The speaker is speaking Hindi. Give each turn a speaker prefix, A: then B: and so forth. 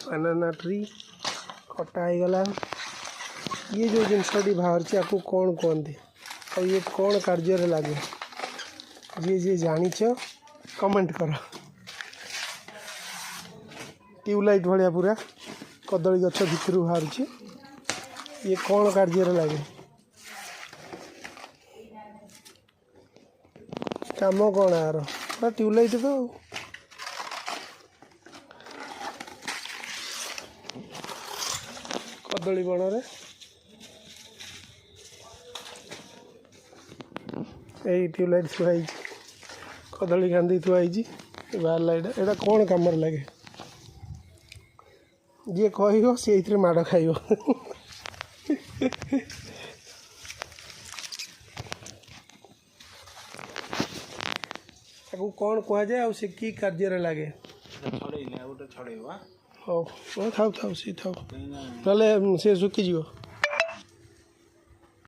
A: बानाना ट्री कटा हो गला। ये जो जिनसटी बाहर आपको कौन कहते और ये कौन कार्य लगे जी जी जानिच कमेंट कर। ट्यूबलाइट भाया पूरा कदली गछ भितर बाहर ये कौन कार्य लगे काम कौन यार पूरा ट्यूबलाइट तो कदली बण यही ट्यूबलाइट थुआई कदली कांदी थुआई बाहर लाइट एटा कौन कम लगे जी कह से माड़ खाइब कौन कह जाए से कि कार्य लगे हाँ थाऊ थाऊ सी थाऊ ना से सुखीज।